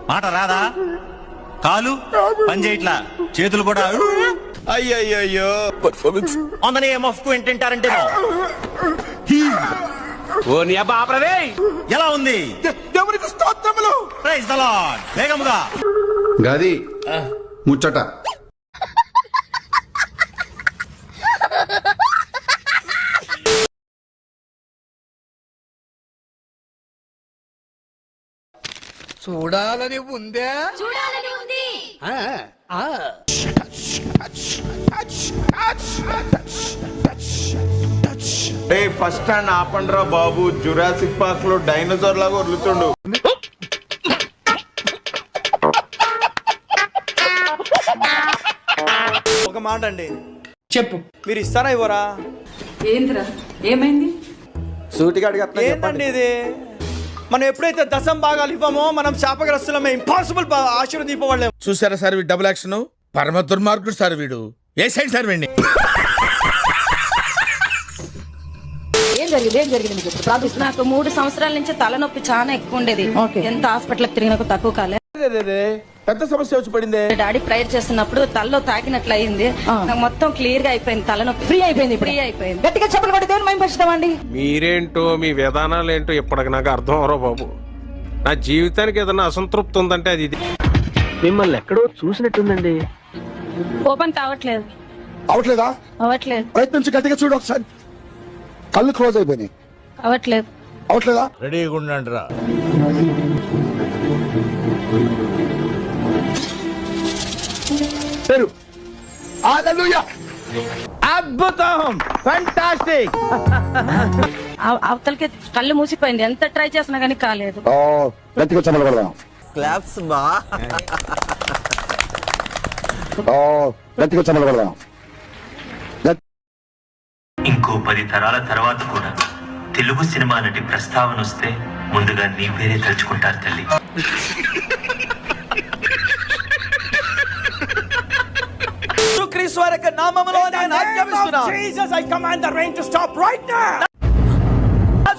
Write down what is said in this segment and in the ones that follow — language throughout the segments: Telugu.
మాట రాదా? కాలు పని చేయట్లా, చేతులు కూడా. అయ్యయ్యో performance on the name of Quentin Tarantino. ఓ నీ అబ్బా ఆపరదే. ఎలా ఉంది? దేవునికి స్తోత్రములు. Praise the Lord. వేగముగా గది ముచ్చట. చూడాలని ఉందే. చూడాలని ఉంది. ఫస్ట్ స్టాండ్ ఆపండ్రా బాబు, జురాసిక్ పార్క్ లో డైనోసార్ లాగా వదులుతుండు. ఒక మాట అండి, చెప్పు. మీరు ఇస్తారా ఇవ్వరా? ఏంద్రా ఏమైంది? ఏంటండి ఇది? మనం ఎప్పుడైతే దశం భాగాలు ఇవ్వమో మనం శాపగ్రస్తులమే, ఇంపాసిబుల్ ఆశీర్వదింపబడలేము. చూసారా సార్ వీడు డబుల్ యాక్షన్, పరమ దుర్మార్గుడు సార్ వీడు. ఏ సైడ్ సార్ వీడిని? ఏం జరిగింది మీకు ప్రార్థిస్తున్నా. నాకు 3 సంవత్సరాల నుంచి తలనొప్పి చాలా ఎక్కువ ఉండేది. ఎంత హాస్పిటల్ తిరిగినా తక్కువ కాలే. పెద్ద సమస్య వచ్చి పడింది. డాడీ ప్రేయర్ చేస్తున్నప్పుడు తలలో తాకినట్లు అయింది. నాకు మొత్తం క్లియర్ గా అయిపోయింది, తలనొప్పి ఫ్రీ అయిపోయింది. గట్టిగా చెప్పలు కొట్టి దేవుని మహిమపరుస్తామండి. మీరేంటో మీ విధానాలు ఏంటో ఇప్పటికి నాకు అర్థం అవరో బాబు. నా జీవితానికి ఏదైనా అసంతృప్తి ఉందంటే అది ఇది. మిమ్మల్ని ఎక్కడో చూసినట్టుందండి. ఓపెన్ కావట్లేదు. అవట్లేదా? అవ్వట్లేదు. ప్రయత్నించి గట్టిగా చూడు ఒకసారి. కళ్ళు క్లోజ్ అయిపోయినాయి. అవ్వట్లేదు. అవట్లేదా? రెడీగా ఉండండి రా. పేరు హల్లెలూయా. అద్భుతం, ఫెంటాస్టిక్. అవతలకి కళ్ళు మూసిపోయింది, ఎంత ట్రై చేసినా కానీ కాలేదు. గట్టిగా చమలు కొడదాం. క్లాప్స్ బా. గట్టిగా చమలు కొడదాం. ఇంకో 10 తరాల తర్వాత కూడా తెలుగు సినిమా నటి ప్రస్తావన వస్తే ముందుగా నీ పేరే తలుచుకుంటారు తల్లి. క్రీస్తు వారి యొక్క నామములో నేను ఆజ్ఞాపిస్తున్నాను. Jesus, I command the rain to stop right now.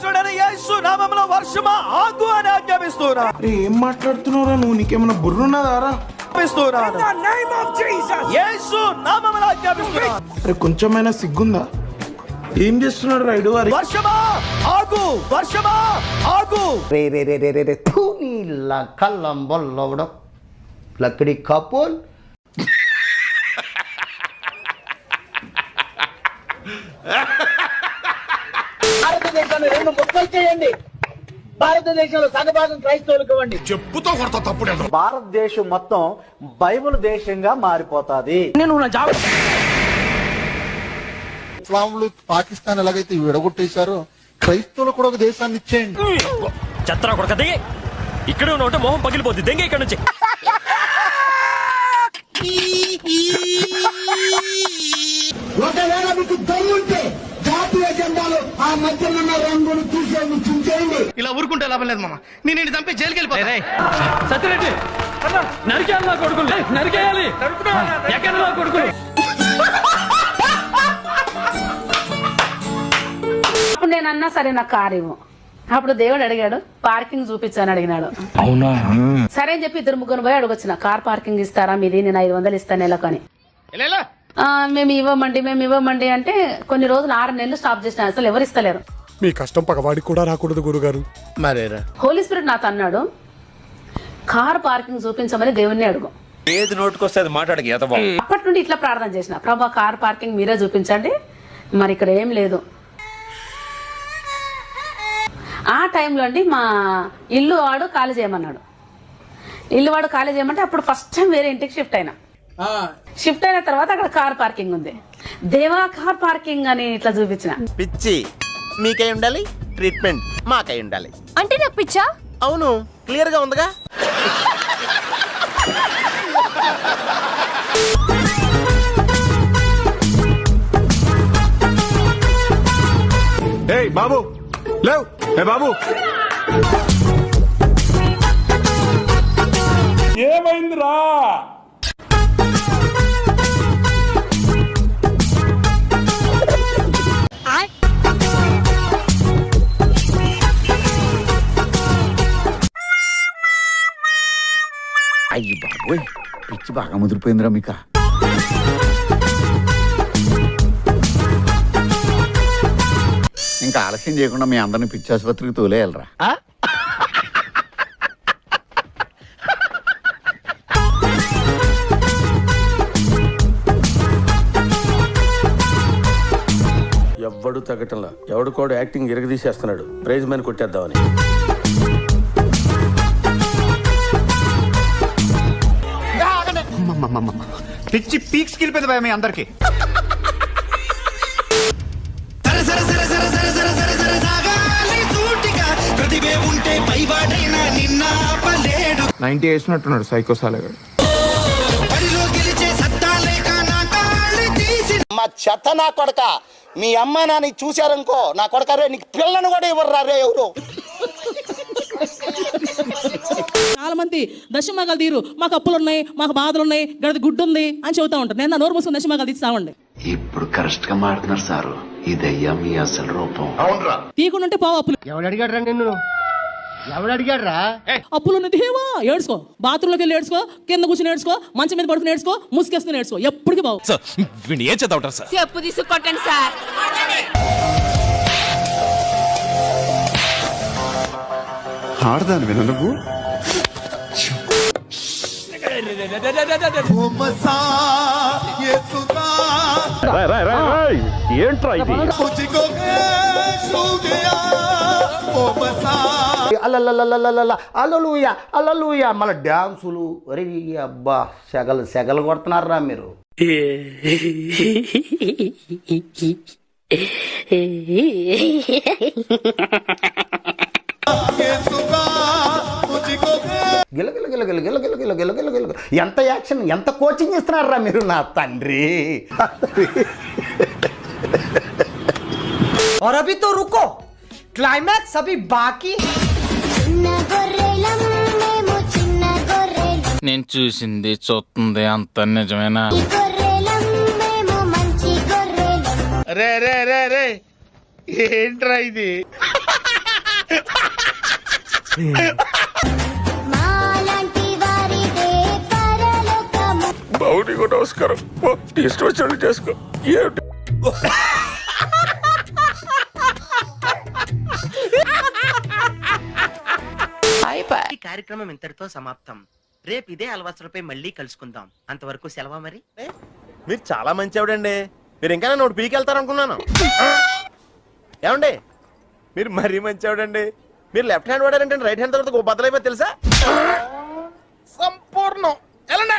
చూడండి, యేసు నామములో వర్షమా ఆగు అని ఆజ్ఞాపిస్తున్నాను. ఏం మాట్లాడుతున్నారా నువ్వు? నీకేమైనా బుర్రున్నదారా? In the name of Jesus, Yesu నామములో ఆజ్ఞాపిస్తున్నాను. అరే కొంచెమైనా సిగ్గుందా? ఏం చేస్తున్నాడు రైడు? వర్షమా ఆగు, వర్షమా ఆగు. రే రే రే రే రే రే తూ నీ లక్కలంబొల్లవడం లక్కడి కపోల్. భారతదేశాన్ని 2 ముక్కలు చేయండి. భారతదేశంలో సగభాగం క్రైస్తవులకు ఇవ్వండి. చెప్పుతో కొడతా తప్పుడు. భారతదేశం మొత్తం బైబిల్ దేశంగా మారిపోతాది. ఇస్లాంలు పాకిస్తాన్ ఎలాగైతే విడగొట్టేశారో క్రైస్తవులు కూడా ఒక దేశాన్ని ఇచ్చేయండి. చెత్తరా కొడకది, ఇక్కడ ఉన్నట్టు మొహం పగిలిపోద్ది. దెంగ ఇక్కడ నుంచి. ఒకవేళ మీకు దమ్ముంటే జాతీయ జెండాలు ఆ మధ్యలో ఉన్న రంగులు తీసేయండి, చించేయండి. ఇలా ఊరుకుంటే లాభం లేదు మామ. నేను నిన్ను చంపి జైలుకి వెళ్ళిపోతా. సత్యరెడ్డి నరికేయాలి, నా కొడుకులు నరికేయాలి. ఎక్కడ నా కొడుకులు? అప్పుడు నేను అన్నా సరే నాకు కారు ఇవ్వు. అప్పుడు దేవుడు అడిగాడు, పార్కింగ్ చూపించాను అడిగినాడు. అవునా? సరే అని చెప్పి 2-3 పోయి అడగొచ్చిన, కార్ పార్కింగ్ ఇస్తారా మీది, నేను 500 ఇస్తాను నెలకొని. మేము ఇవ్వమండి అంటే కొన్ని రోజులు 6 నెలలు స్టాప్ చేసిన, అసలు ఎవరు ఇస్తలేరు. మీ కష్టం పగవాడికి కూడా రాకూడదు గురుగారు. మరేరా హోలీ స్పిరిట్ నాతో అన్నాడు, కార్ పార్కింగ్ చూపించమని దేవుణ్ణి అడుగు. ఏది నోటుకొస్తే అది మాట్లాడకి. అప్పటి నుండి ఇట్లా ప్రార్థన చేసిన, ప్రభా కార్ పార్కింగ్ మీరే చూపించండి, మరి ఇక్కడ ఏం లేదు. ఆ టైంలో అండి మా ఇల్లు వాడు ఖాళీ చేయమన్నాడు. ఇల్లు వాడు ఖాళీ చేయమంటే అప్పుడు ఫస్ట్ టైం వేరే ఇంటికి షిఫ్ట్ అయినా. షిఫ్ట్ అయిన తర్వాత అక్కడ కార్ పార్కింగ్ ఉంది. దేవా కార్ పార్కింగ్ అని ఇట్లా చూపించిన. పిచ్చి మీకై ఉండాలి, ట్రీట్మెంట్ మాకై ఉండాలి. అంటే నాకు పిచ్చా? అవును, క్లియర్ గా ఉందిగా. ఏయ్ బాబు లేవ్. ఏ బాబు ఏమైందిరా? అయ్యి బాబోయ్, పిచ్చి బాగా ముదిరిపోయిందిరా మీక. ఇంకా ఆలస్యం చేయకుండా మీ అందరిని పిచ్చి ఆసుపత్రికి తోలేయాలరా. ఎవ్వడు తగ్గటంలా ఎవడు కూడా యాక్టింగ్ ఇరగదీసేస్తున్నాడు. ప్రైజ్ మని కొట్టేద్దామని. పిచ్చి పీక్స్ కిలిపోయింది భయ మీ అందరికి. 90 వేసినట్టున్నాడు సైకో సాలగాడు. మా చెత్త నా కొడక, మీ అమ్మ నాన్న చూశారనుకో నా కొడక, రే నీకు పిల్లను కూడా ఇవ్వరు రే ఎవరు. చాలా మంది దశమాగాలు తీరు, మాకు అప్పులు ఉన్నాయి, మాకు బాధలు ఉన్నాయి, గడది గుడ్డు ఉంది అని చెబుతా ఉంటారు. నేను నోరు మూసుకుని దశమాగాలు తీస్తామండి. ఇప్పుడు కరెక్ట్ గా మాట్లాడుతున్నారు సారు. ఇదయ్యా మీ అసలు రూపం. తీయకుంటే పావు అప్పులు. ఎవడు అడిగాడు నిన్ను? ఎవడు అడిగాడు రా? అప్పులు ఉన్నది ఏవో ఏడ్చుకో, బాత్రూంలోకి వెళ్ళి ఏడ్చుకో, కింద కూర్చొని ఏడ్చుకో, మంచం మీద పడుకుని ఏడ్చుకో, ముసుకేసుకుని ఏడ్చుకో, ఎప్పటికీ బావు. ఏం చదవటారు సార్? చెప్పు తీసుకొట్టండి సార్. ఆడదాని విన నువ్వు ఏంట్రా ఇది? అలలుయ అలలుయ మళ్ళీ డ్యాన్సులు. ఒరే అబ్బా, సెగలు సెగలు కొడుతున్నారా మీరు. గిలగిల గిలగిల గిలగిల గిలగిల గిలగిల. ఎంత యాక్షన్, ఎంత కోచింగ్ ఇస్తున్నారా మీరు నా తండ్రి. और अभी तो रुको, क्लाइमैक्स अभी बाकी. నేను చూసింది చూస్తుంది అంత నిజమేనా? రే రే రే రే, ఏంట్రా ఇది? బావుడికి నమస్కారం. ఇష్టం వచ్చినట్టు చేసుకో. ఈ కార్యక్రమం ఇంతటితో సమాప్తం. రేపు ఇదే అలవాసులపై మళ్ళీ కలుసుకుందాం. అంతవరకు సెలవా మరి. మీరు చాలా మంచి ఆవిడండి. మీరు ఇంకా నన్ను ఒకటి పీకెళ్తారనుకున్నాను. ఏమండి, మీరు మరీ మంచి ఆవిడండి. మీరు లెఫ్ట్ హ్యాండ్ వాడారంటే రైట్ హ్యాండ్ తర్వాత బద్దలైపోయి తెలుసా? సంపూర్ణం. ఎలా